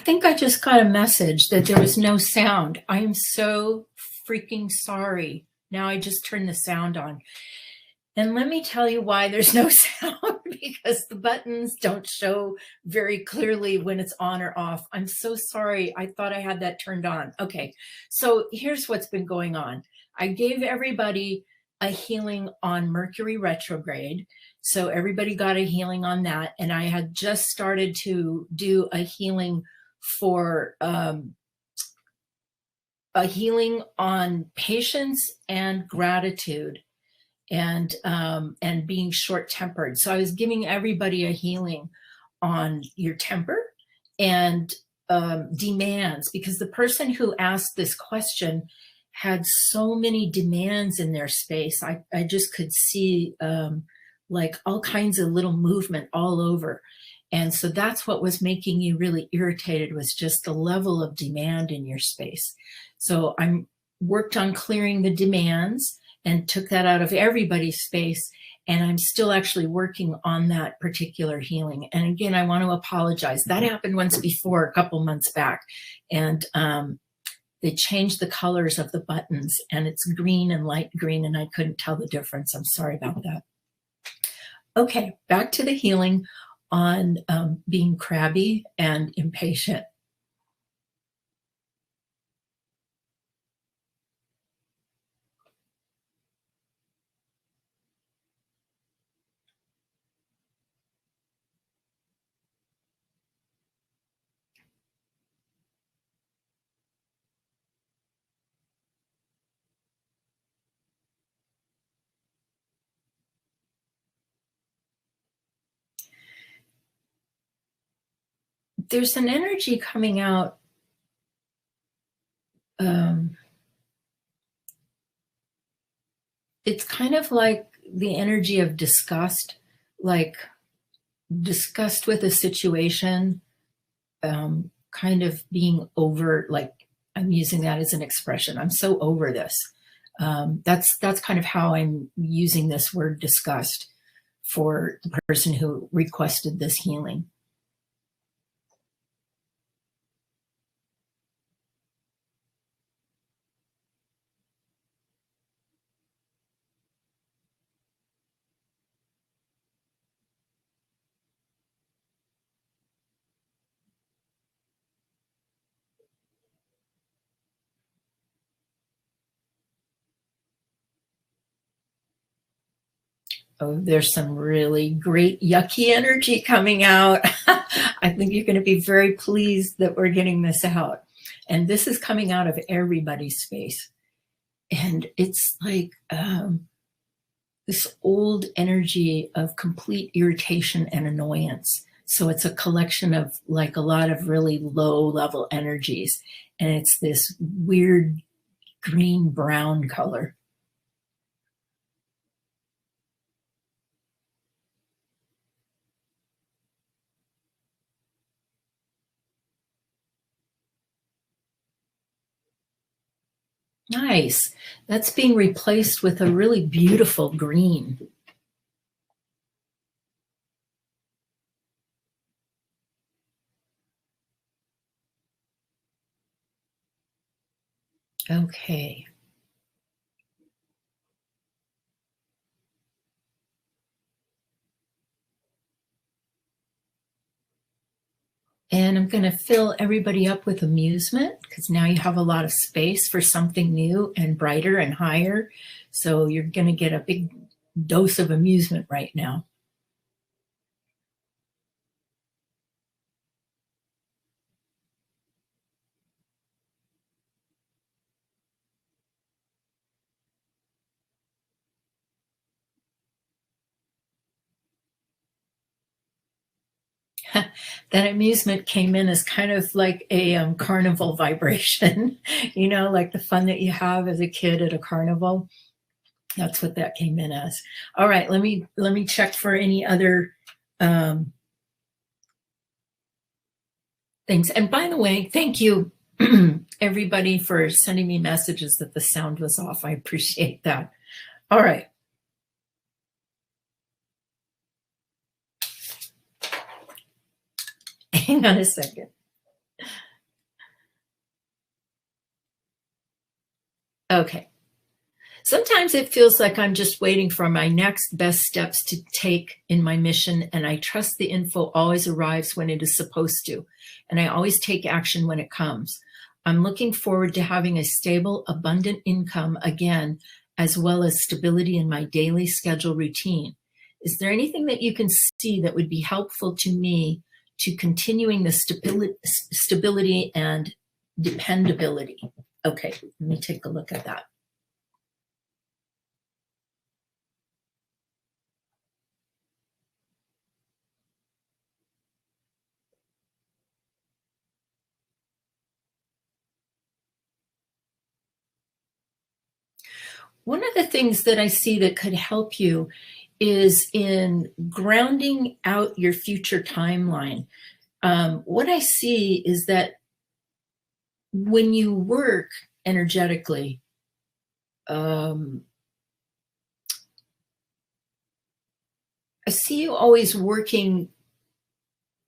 think I just got a message that there was no sound. I am so freaking sorry. Now I just turned the sound on. And let me tell you why there's no sound, because the buttons don't show very clearly when it's on or off. I'm so sorry. I thought I had that turned on. Okay, so here's what's been going on. I gave everybody a healing on Mercury retrograde. So everybody got a healing on that. And I had just started to do a healing for a healing on patience and gratitude and being short-tempered. So I was giving everybody a healing on your temper and demands, because the person who asked this question had so many demands in their space. I just could see like all kinds of little movement all over. And so that's what was making you really irritated, was just the level of demand in your space. So I'm worked on clearing the demands and took that out of everybody's space. And I'm still actually working on that particular healing. And again, I want to apologize. That happened once before, a couple months back. And they changed the colors of the buttons, and it's green and light green, and I couldn't tell the difference. I'm sorry about that. Okay, back to the healing on being crabby and impatient. There's an energy coming out. It's kind of like the energy of disgust, like disgust with a situation, kind of being over, like I'm using that as an expression. I'm so over this. That's kind of how I'm using this word disgust for the person who requested this healing. Oh, there's some really great yucky energy coming out. I think you're going to be very pleased that we're getting this out. And this is coming out of everybody's space. And it's like this old energy of complete irritation and annoyance. So it's a collection of like a lot of really low level energies. And it's this weird green brown color. Nice. That's being replaced with a really beautiful green. Okay. And I'm going to fill everybody up with amusement, because now you have a lot of space for something new and brighter and higher. So you're going to get a big dose of amusement right now. That amusement came in as kind of like a carnival vibration, you know, like the fun that you have as a kid at a carnival. That's what that came in as. All right, let me check for any other things. And by the way, thank you everybody for sending me messages that the sound was off. I appreciate that. All right. Hang on a second. Okay. Sometimes it feels like I'm just waiting for my next best steps to take in my mission, and I trust the info always arrives when it is supposed to, and I always take action when it comes. I'm looking forward to having a stable, abundant income again, as well as stability in my daily schedule routine. Is there anything that you can see that would be helpful to me to continuing the stability and dependability? Okay, let me take a look at that. One of the things that I see that could help you is in grounding out your future timeline. What I see is that when you work energetically, um, I see you always working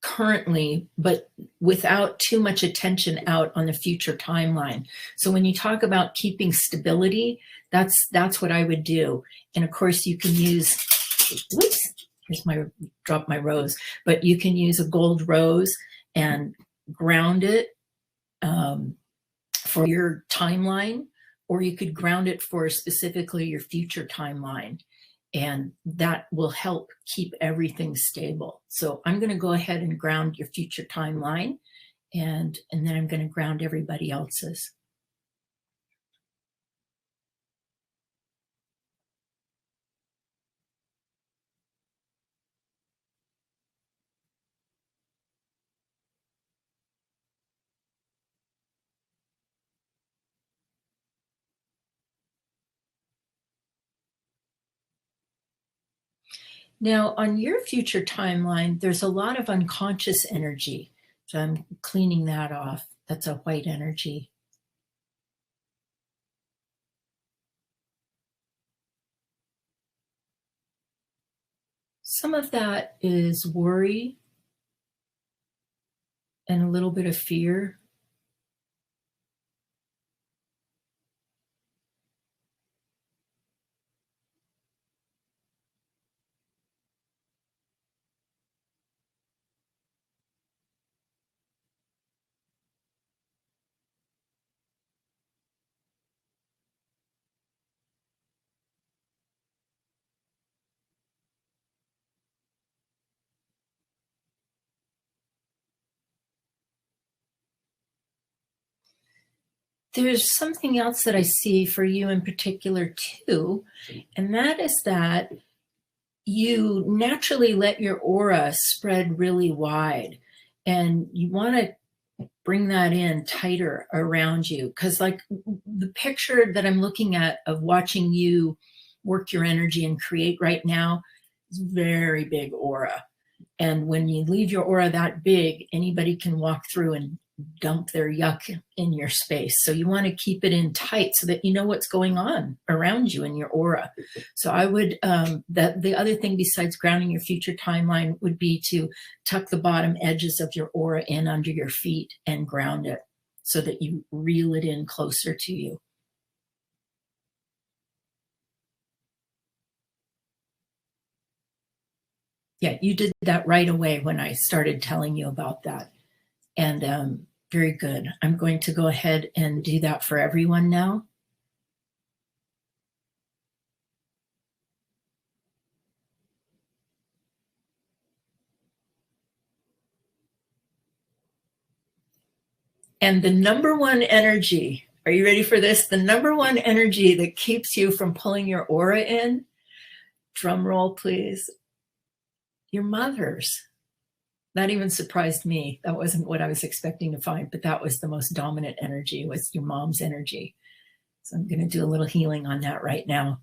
currently, but without too much attention out on the future timeline. So when you talk about keeping stability, that's what I would do. And of course, you can use. Whoops, here's my drop my rose. But you can use a gold rose and ground it for your timeline, or you could ground it for specifically your future timeline, and that will help keep everything stable. So I'm going to go ahead and ground your future timeline, and then I'm going to ground everybody else's. Now, on your future timeline, there's a lot of unconscious energy. So I'm cleaning that off. That's a white energy. Some of that is worry and a little bit of fear. There's something else that I see for you in particular, too, and that is that you naturally let your aura spread really wide, and you want to bring that in tighter around you. Because, like, the picture that I'm looking at of watching you work your energy and create right now is very big aura. And when you leave your aura that big, anybody can walk through and dump their yuck in your space. So you want to keep it in tight so that you know what's going on around you in your aura. So I would, that the other thing besides grounding your future timeline would be to tuck the bottom edges of your aura in under your feet and ground it so that you reel it in closer to you. Yeah, you did that right away when I started telling you about that. And very good. I'm going to go ahead and do that for everyone now. And the number one energy, are you ready for this? The number one energy that keeps you from pulling your aura in, drum roll please, your mother's. That even surprised me. That wasn't what I was expecting to find, but that was the most dominant energy, was your mom's energy. So I'm going to do a little healing on that right now.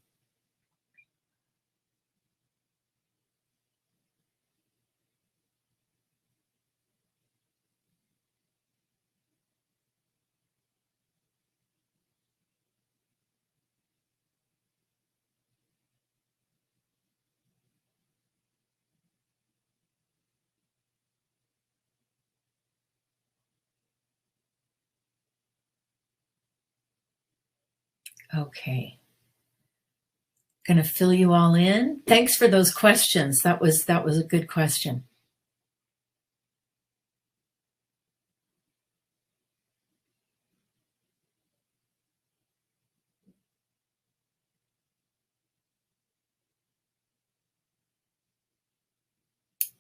Okay. Gonna fill you all in. Thanks for those questions. That was a good question.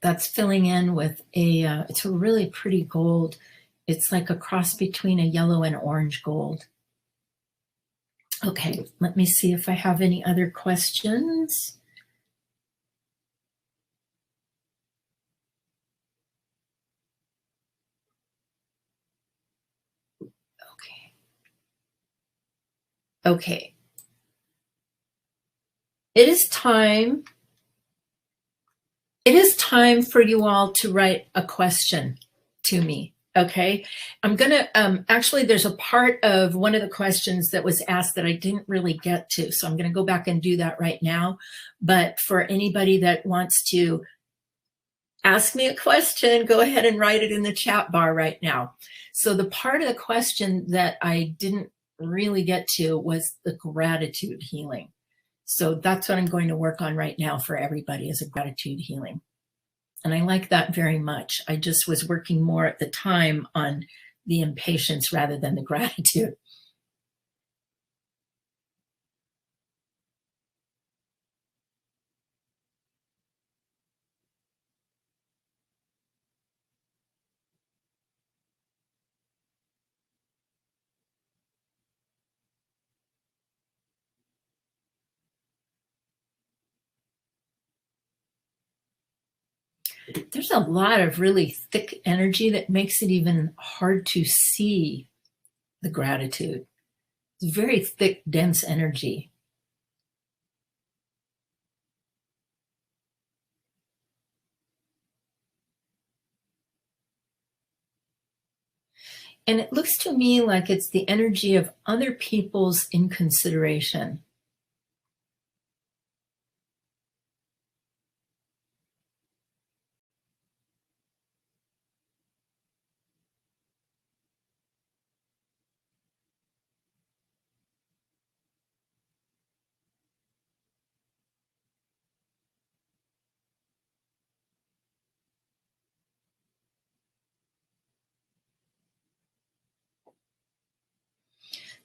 That's filling in with it's a really pretty gold. It's like a cross between a yellow and orange gold. Okay, let me see if I have any other questions. Okay. Okay. It is time. It is time for you all to write a question to me. Okay. I'm going to, actually, there's a part of one of the questions that was asked that I didn't really get to. So I'm going to go back and do that right now. But for anybody that wants to ask me a question, go ahead and write it in the chat bar right now. So the part of the question that I didn't really get to was the gratitude healing. So that's what I'm going to work on right now for everybody, is a gratitude healing. And I like that very much. I just was working more at the time on the impatience rather than the gratitude. There's a lot of really thick energy that makes it even hard to see the gratitude. It's very thick, dense energy. And it looks to me like it's the energy of other people's inconsideration.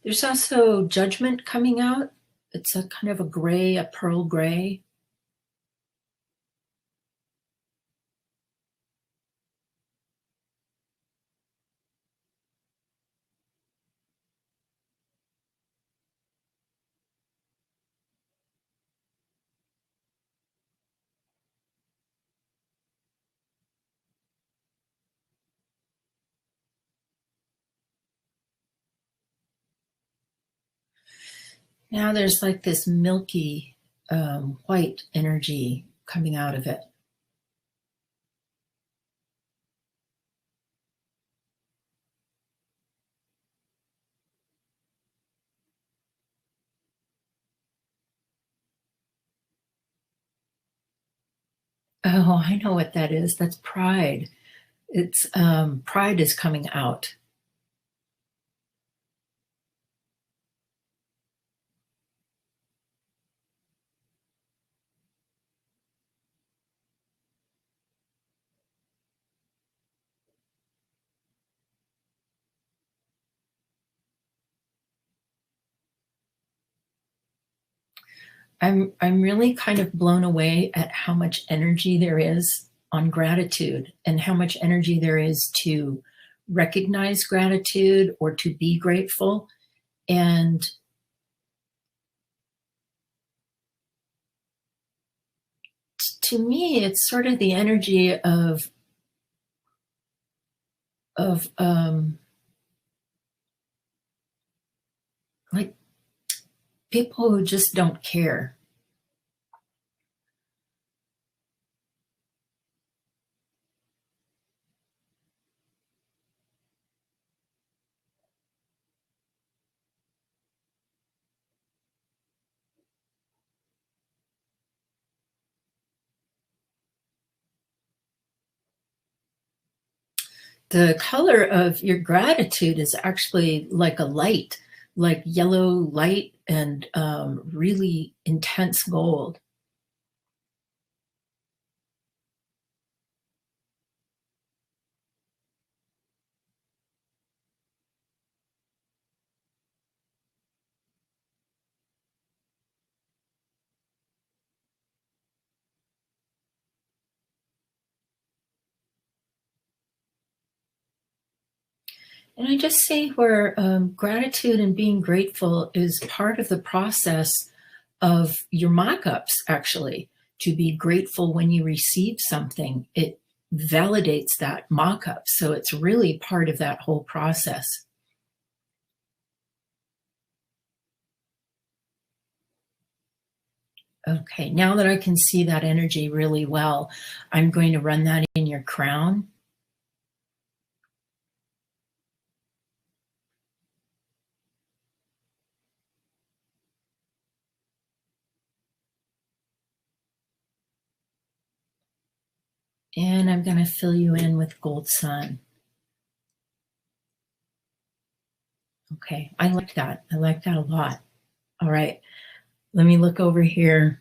There's also judgment coming out. It's a kind of a gray, a pearl gray. Now there's like this milky white energy coming out of it. Oh, I know what that is. That's pride. It's pride is coming out. I'm really kind of blown away at how much energy there is on gratitude and how much energy there is to recognize gratitude or to be grateful. And to me, it's sort of the energy of like people who just don't care. The color of your gratitude is actually like a light, like yellow light and really intense gold. And I just see where gratitude and being grateful is part of the process of your mock-ups, actually. To be grateful when you receive something, it validates that mock-up. So it's really part of that whole process. Okay, now that I can see that energy really well, I'm going to run that in your crown. And I'm going to fill you in with gold sun. Okay, I like that. I like that a lot. All right, let me look over here.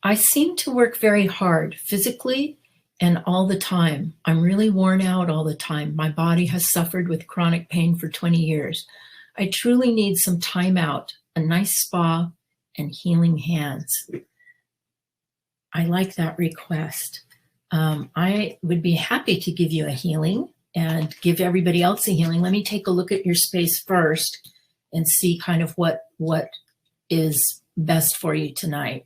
I seem to work very hard physically and all the time. I'm really worn out all the time. My body has suffered with chronic pain for 20 years. I truly need some time out, a nice spa, and healing hands. I like that request. I would be happy to give you a healing and give everybody else a healing. Let me take a look at your space first and see kind of what is best for you tonight.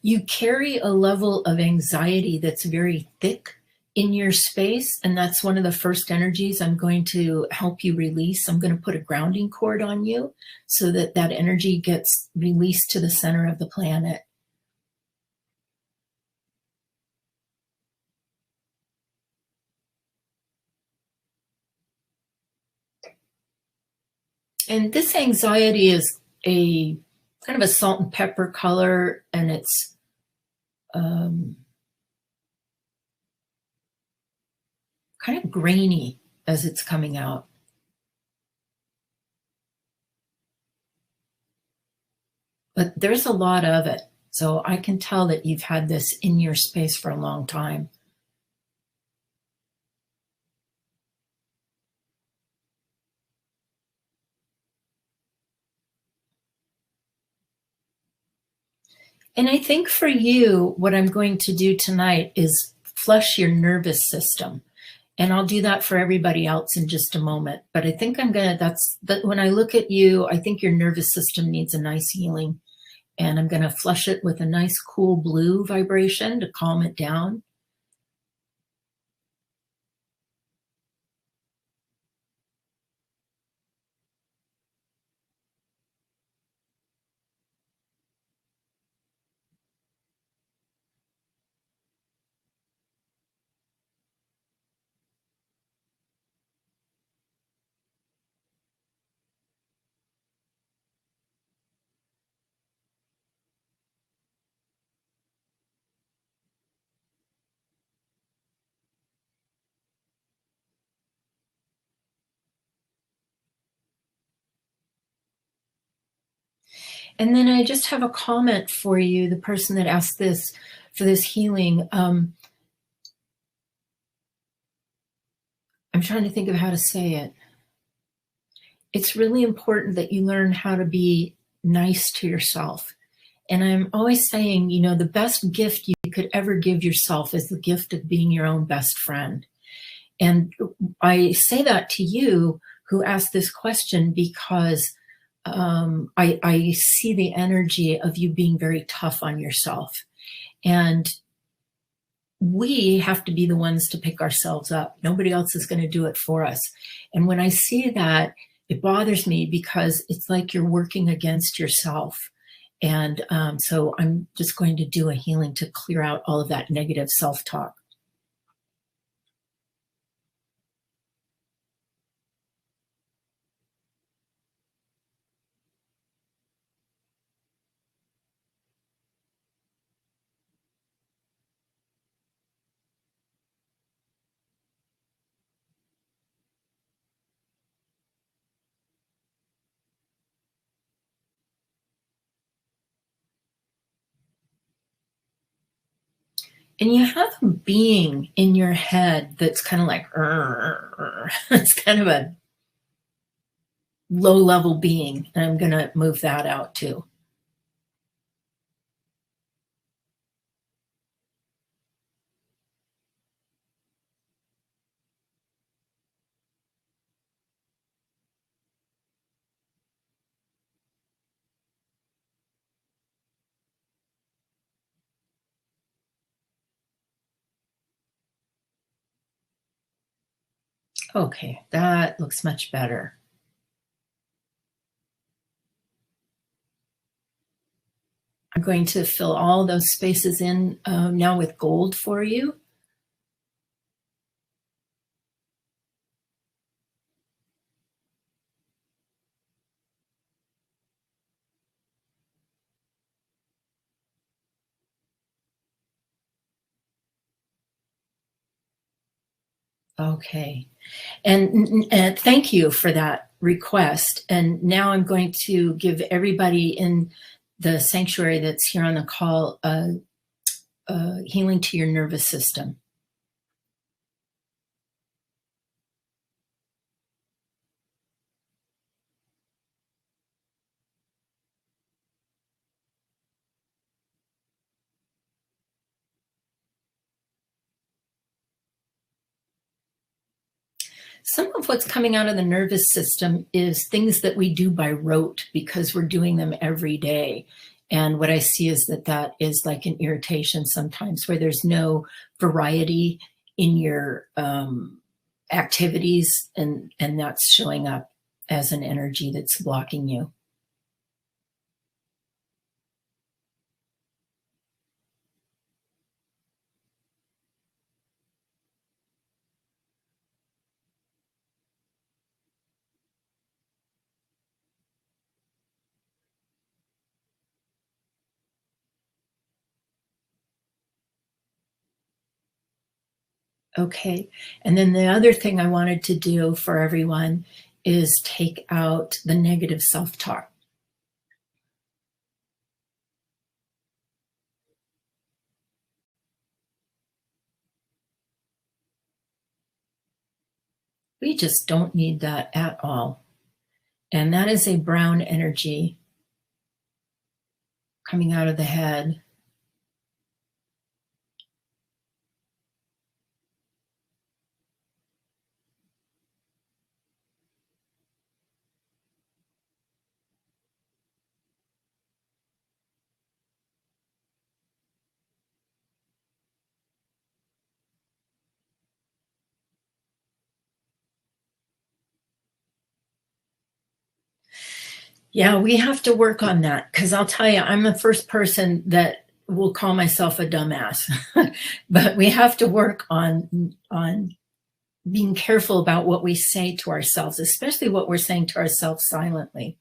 You carry a level of anxiety that's very thick in your space, and that's one of the first energies I'm going to help you release. I'm going to put a grounding cord on you so that that energy gets released to the center of the planet. And this anxiety is a kind of a salt and pepper color, and it's kind of grainy as it's coming out. But there's a lot of it. So I can tell that you've had this in your space for a long time. And I think for you, what I'm going to do tonight is flush your nervous system. And I'll do that for everybody else in just a moment. But I think I'm going to, when I look at you, I think your nervous system needs a nice healing. And I'm going to flush it with a nice cool blue vibration to calm it down. And then I just have a comment for you, the person that asked this for this healing. I'm trying to think of how to say it. It's really important that you learn how to be nice to yourself. And I'm always saying, you know, the best gift you could ever give yourself is the gift of being your own best friend. And I say that to you who asked this question because I see the energy of you being very tough on yourself. And we have to be the ones to pick ourselves up. Nobody else is going to do it for us. And when I see that, it bothers me because it's like you're working against yourself. And so I'm just going to do a healing to clear out all of that negative self-talk. And you have a being in your head that's kind of like, it's kind of a low level being. And I'm going to move that out too. Okay, that looks much better. I'm going to fill all those spaces in now with gold for you. Okay. And thank you for that request. And now I'm going to give everybody in the sanctuary that's here on the call healing to your nervous system. Some of what's coming out of the nervous system is things that we do by rote because we're doing them every day. And what I see is that is like an irritation sometimes where there's no variety in your activities, and that's showing up as an energy that's blocking you. Okay. And then the other thing I wanted to do for everyone is take out the negative self talk. We just don't need that at all. And that is a brown energy coming out of the head. Yeah, we have to work on that because I'll tell you, I'm the first person that will call myself a dumbass. But we have to work on being careful about what we say to ourselves, especially what we're saying to ourselves silently.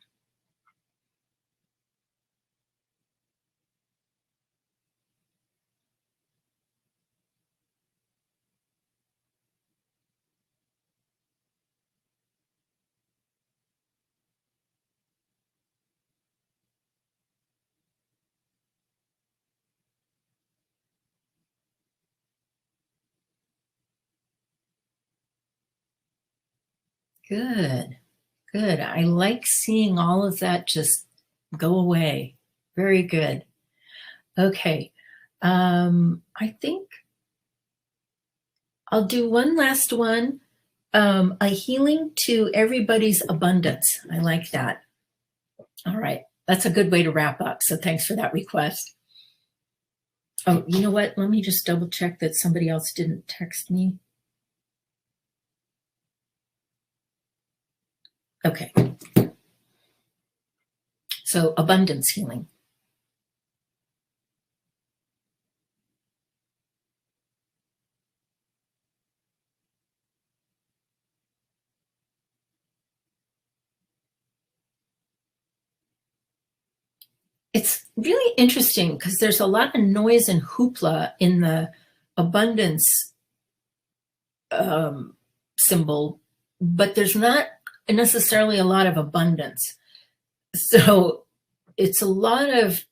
Good, good. I like seeing all of that just go away. Very good. Okay. I think I'll do one last one. A healing to everybody's abundance. I like that. All right. That's a good way to wrap up. So thanks for that request. Oh, you know what? Let me just double check that somebody else didn't text me. Okay. So abundance healing. It's really interesting because there's a lot of noise and hoopla in the abundance symbol, but there's not necessarily a lot of abundance. So it's a lot of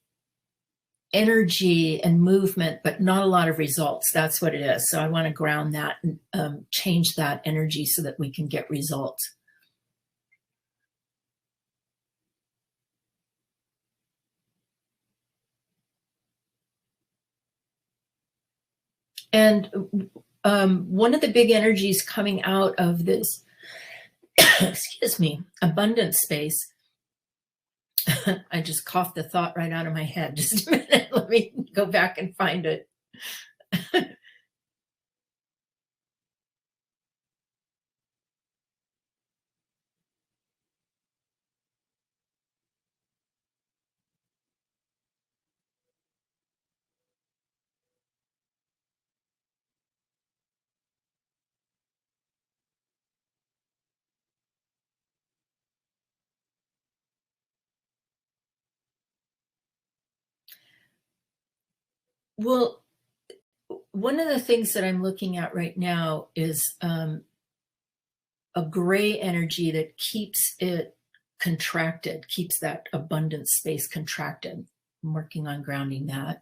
energy and movement, but not a lot of results. That's what it is. So I want to ground that and change that energy so that we can get results. And one of the big energies coming out of this, excuse me, abundance space, I just coughed the thought right out of my head. Just a minute, let me go back and find it. Well, one of the things that I'm looking at right now is a gray energy that keeps it contracted, keeps that abundance space contracted. I'm working on grounding that.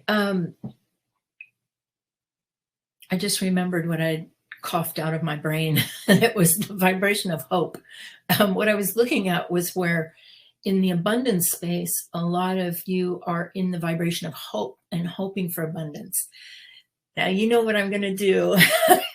Um, I just remembered what I coughed out of my brain, and it was the vibration of hope. What I was looking at was where in the abundance space, a lot of you are in the vibration of hope and hoping for abundance. Now, you know what I'm going to do.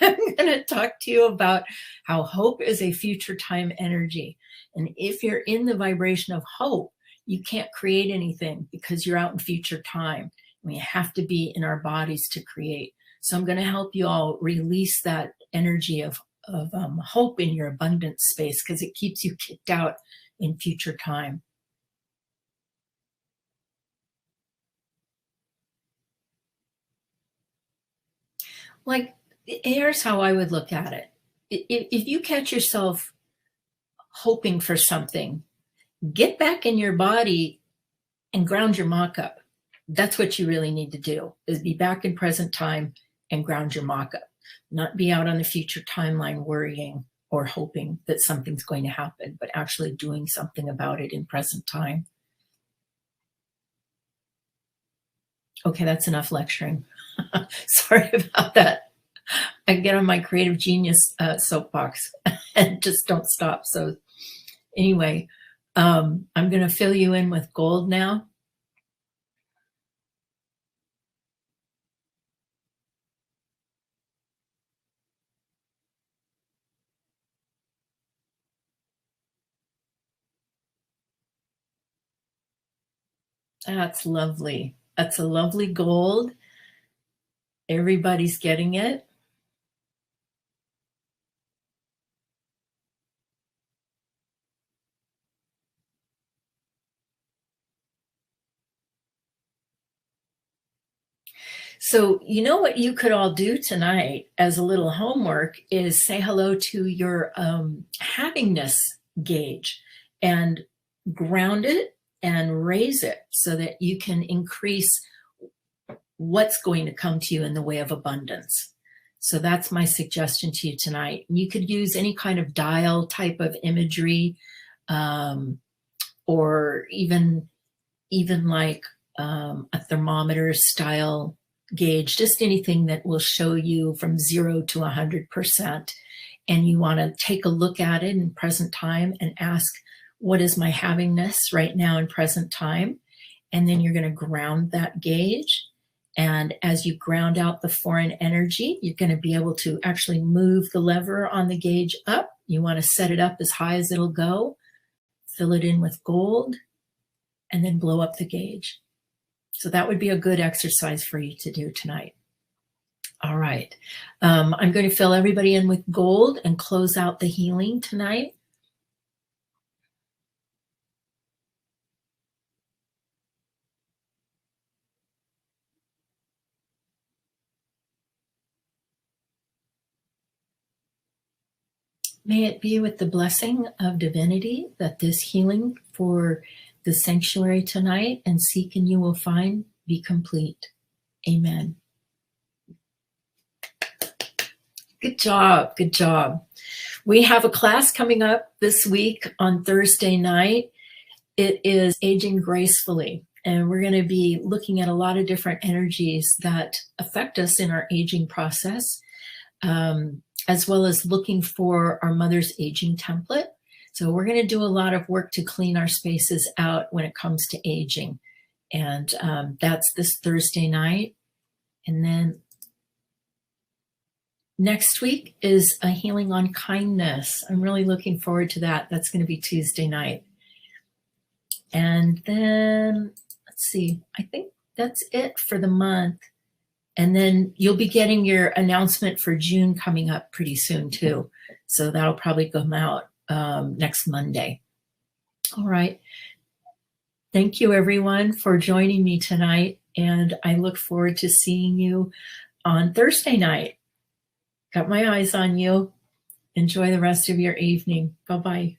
I'm going to talk to you about how hope is a future time energy. And if you're in the vibration of hope, you can't create anything because you're out in future time. We have to be in our bodies to create. So I'm going to help you all release that energy of hope in your abundance space because it keeps you kicked out in future time. Like, here's how I would look at it. If you catch yourself hoping for something, get back in your body and ground your mock-up. That's what you really need to do, is be back in present time and ground your mock-up, not be out on the future timeline worrying or hoping that something's going to happen, but actually doing something about it in present time. Okay, that's enough lecturing. Sorry about that. I get on my creative genius soapbox and just don't stop. So anyway, I'm going to fill you in with gold now. That's lovely. That's a lovely gold. Everybody's getting it. So, you know what you could all do tonight as a little homework is say hello to your happiness gauge and ground it and raise it so that you can increase what's going to come to you in the way of abundance. So that's my suggestion to you tonight. You could use any kind of dial type of imagery, or even like a thermometer style gauge, just anything that will show you from 0 to 100%. And you want to take a look at it in present time and ask, what is my havingness right now in present time? And then you're going to ground that gauge. And as you ground out the foreign energy, you're going to be able to actually move the lever on the gauge up. You want to set it up as high as it'll go, fill it in with gold, and then blow up the gauge. So that would be a good exercise for you to do tonight. All right. I'm going to fill everybody in with gold and close out the healing tonight. May it be with the blessing of divinity that this healing for the sanctuary tonight and seek and you will find be complete. Amen. Good job. Good job. We have a class coming up this week on Thursday night. It is Aging Gracefully, and we're going to be looking at a lot of different energies that affect us in our aging process, as well as looking for our mother's aging template. So we're going to do a lot of work to clean our spaces out when it comes to aging. And that's this Thursday night. And then next week is a healing on kindness. I'm really looking forward to that. That's going to be Tuesday night. And then, let's see, I think that's it for the month. And then you'll be getting your announcement for June coming up pretty soon too. So that'll probably come out next Monday. All right. Thank you everyone for joining me tonight. And I look forward to seeing you on Thursday night. Got my eyes on you. Enjoy the rest of your evening. Bye-bye.